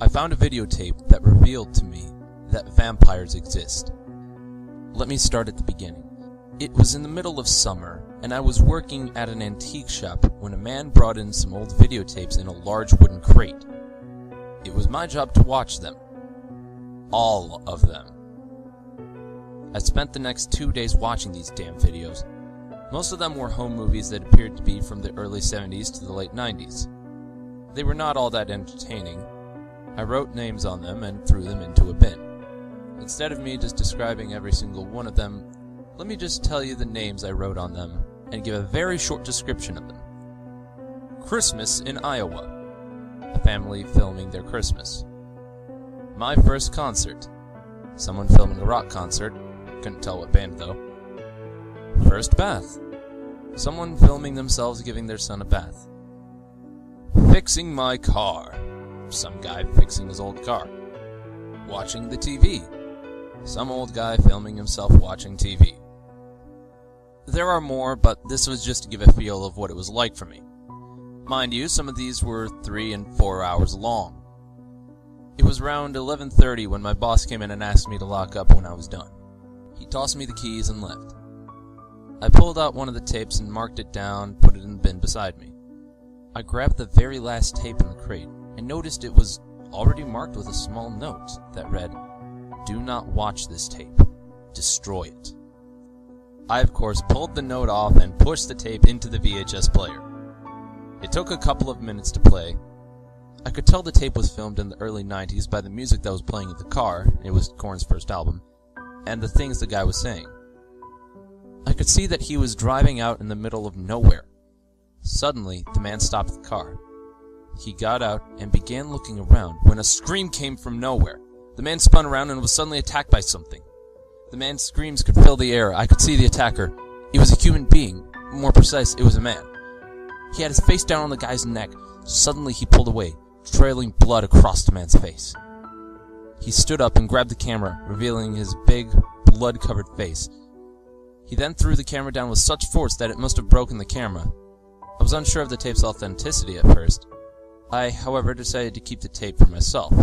I found a videotape that revealed to me that vampires exist. Let me start at the beginning. It was in the middle of summer, and I was working at an antique shop when a man brought in some old videotapes in a large wooden crate. It was my job to watch them. All of them. I spent the next 2 days watching these damn videos. Most of them were home movies that appeared to be from the early 70s to the late 90s. They were not all that entertaining. I wrote names on them and threw them into a bin. Instead of me just describing every single one of them, let me just tell you the names I wrote on them and give a very short description of them. Christmas in Iowa. A family filming their Christmas. My first concert. Someone filming a rock concert. Couldn't tell what band though. First bath. Someone filming themselves giving their son a bath. Fixing my car. Some guy fixing his old car. Watching the TV. Some old guy filming himself watching TV. There are more, but this was just to give a feel of what it was like for me. Mind you, some of these were 3 and 4 hours long. It was around 11:30 when my boss came in and asked me to lock up when I was done. He tossed me the keys and left. I pulled out one of the tapes and marked it down, put it in the bin beside me. I grabbed the very last tape in the crate and noticed it was already marked with a small note that read, "Do not watch this tape. Destroy it." I, of course, pulled the note off and pushed the tape into the VHS player. It took a couple of minutes to play. I could tell the tape was filmed in the early 90s by the music that was playing in the car, it was Korn's first album, and the things the guy was saying. I could see that he was driving out in the middle of nowhere. Suddenly, the man stopped the car. He got out and began looking around when a scream came from nowhere. The man spun around and was suddenly attacked by something. The man's screams could fill the air. I could see the attacker. It was a human being. More precise, it was a man. He had his face down on the guy's neck. Suddenly he pulled away, trailing blood across the man's face. He stood up and grabbed the camera, revealing his big, blood-covered face. He then threw the camera down with such force that it must have broken the camera. I was unsure of the tape's authenticity at first. I, however, decided to keep the tape for myself.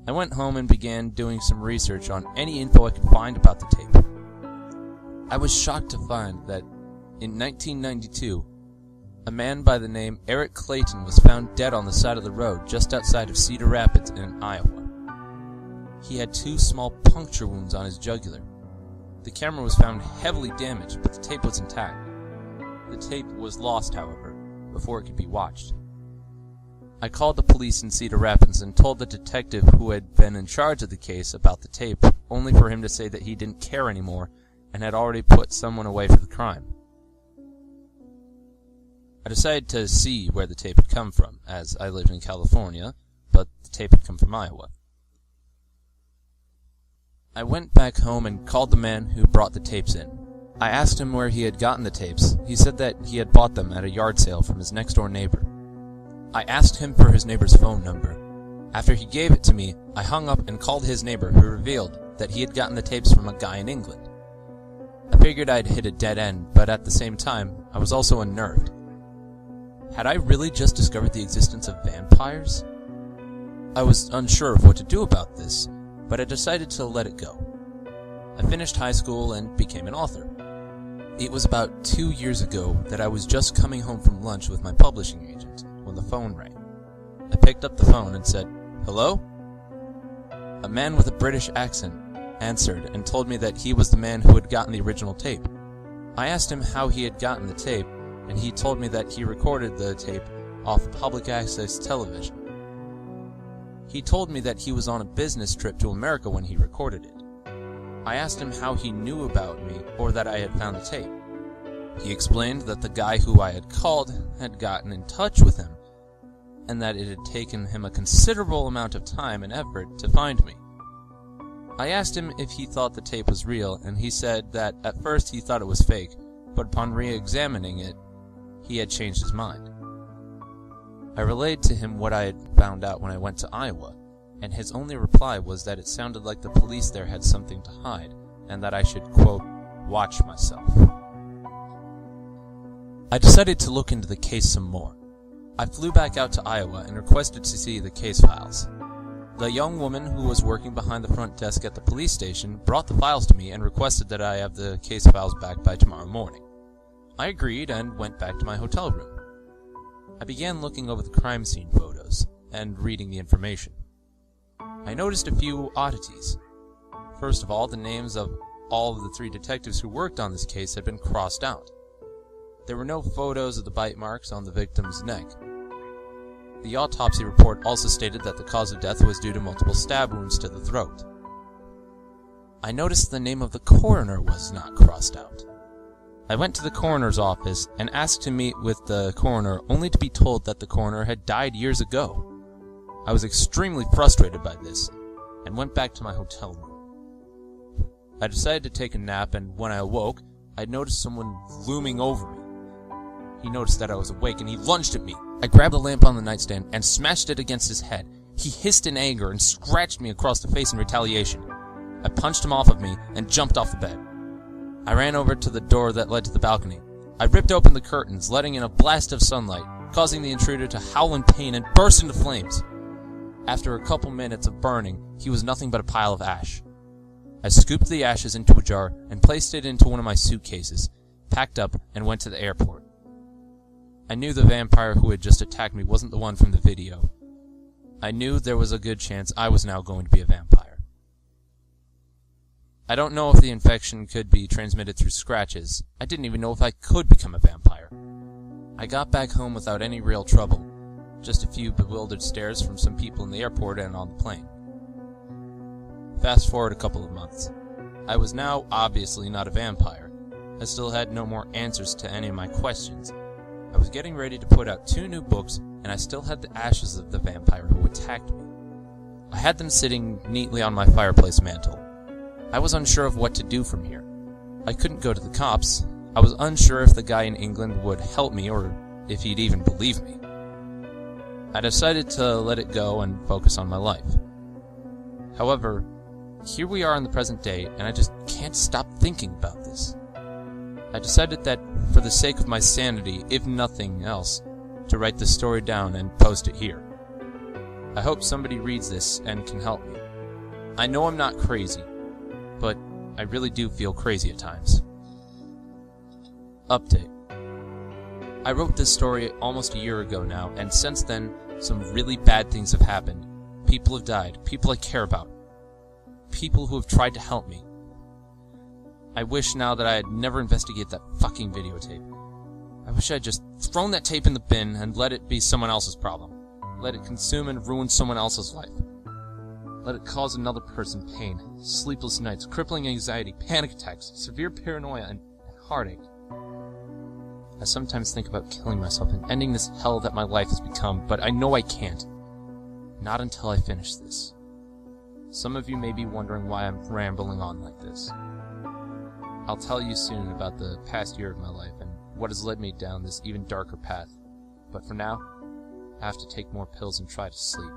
I went home and began doing some research on any info I could find about the tape. I was shocked to find that in 1992, a man by the name Eric Clayton was found dead on the side of the road just outside of Cedar Rapids in Iowa. He had 2 small puncture wounds on his jugular. The camera was found heavily damaged, but the tape was intact. The tape was lost, however, before it could be watched. I called the police in Cedar Rapids and told the detective who had been in charge of the case about the tape, only for him to say that he didn't care anymore and had already put someone away for the crime. I decided to see where the tape had come from, as I lived in California, but the tape had come from Iowa. I went back home and called the man who brought the tapes in. I asked him where he had gotten the tapes. He said that he had bought them at a yard sale from his next-door neighbor. I asked him for his neighbor's phone number. After he gave it to me, I hung up and called his neighbor, who revealed that he had gotten the tapes from a guy in England. I figured I'd hit a dead end, but at the same time, I was also unnerved. Had I really just discovered the existence of vampires? I was unsure of what to do about this, but I decided to let it go. I finished high school and became an author. It was about 2 years ago that I was just coming home from lunch with my publishing agent when the phone rang. I picked up the phone and said, "Hello?" A man with a British accent answered and told me that he was the man who had gotten the original tape. I asked him how he had gotten the tape, and he told me that he recorded the tape off public access television. He told me that he was on a business trip to America when he recorded it. I asked him how he knew about me or that I had found the tape. He explained that the guy who I had called had gotten in touch with him, and that it had taken him a considerable amount of time and effort to find me. I asked him if he thought the tape was real, and he said that at first he thought it was fake, but upon re-examining it, he had changed his mind. I relayed to him what I had found out when I went to Iowa, and his only reply was that it sounded like the police there had something to hide, and that I should, quote, watch myself. I decided to look into the case some more. I flew back out to Iowa and requested to see the case files. The young woman who was working behind the front desk at the police station brought the files to me and requested that I have the case files back by tomorrow morning. I agreed and went back to my hotel room. I began looking over the crime scene photos and reading the information. I noticed a few oddities. First of all, the names of all of the 3 detectives who worked on this case had been crossed out. There were no photos of the bite marks on the victim's neck. The autopsy report also stated that the cause of death was due to multiple stab wounds to the throat. I noticed the name of the coroner was not crossed out. I went to the coroner's office and asked to meet with the coroner, only to be told that the coroner had died years ago. I was extremely frustrated by this and went back to my hotel room. I decided to take a nap, and when I awoke, I noticed someone looming over me. He noticed that I was awake and he lunged at me. I grabbed the lamp on the nightstand and smashed it against his head. He hissed in anger and scratched me across the face in retaliation. I punched him off of me and jumped off the bed. I ran over to the door that led to the balcony. I ripped open the curtains, letting in a blast of sunlight, causing the intruder to howl in pain and burst into flames. After a couple minutes of burning, he was nothing but a pile of ash. I scooped the ashes into a jar and placed it into one of my suitcases, packed up, and went to the airport. I knew the vampire who had just attacked me wasn't the one from the video. I knew there was a good chance I was now going to be a vampire. I don't know if the infection could be transmitted through scratches. I didn't even know if I could become a vampire. I got back home without any real trouble, just a few bewildered stares from some people in the airport and on the plane. Fast forward a couple of months. I was now obviously not a vampire. I still had no more answers to any of my questions. I was getting ready to put out 2 new books, and I still had the ashes of the vampire who attacked me. I had them sitting neatly on my fireplace mantel. I was unsure of what to do from here. I couldn't go to the cops. I was unsure if the guy in England would help me or if he'd even believe me. I decided to let it go and focus on my life. However, here we are in the present day, and I just can't stop thinking about this. I decided that, for the sake of my sanity, if nothing else, to write the story down and post it here. I hope somebody reads this and can help me. I know I'm not crazy, but I really do feel crazy at times. Update. I wrote this story almost a year ago now, and since then, some really bad things have happened. People have died, people I care about, people who have tried to help me. I wish now that I had never investigated that fucking videotape. I wish I had just thrown that tape in the bin and let it be someone else's problem. Let it consume and ruin someone else's life. Let it cause another person pain, sleepless nights, crippling anxiety, panic attacks, severe paranoia, and heartache. I sometimes think about killing myself and ending this hell that my life has become, but I know I can't. Not until I finish this. Some of you may be wondering why I'm rambling on like this. I'll tell you soon about the past year of my life and what has led me down this even darker path. But for now, I have to take more pills and try to sleep.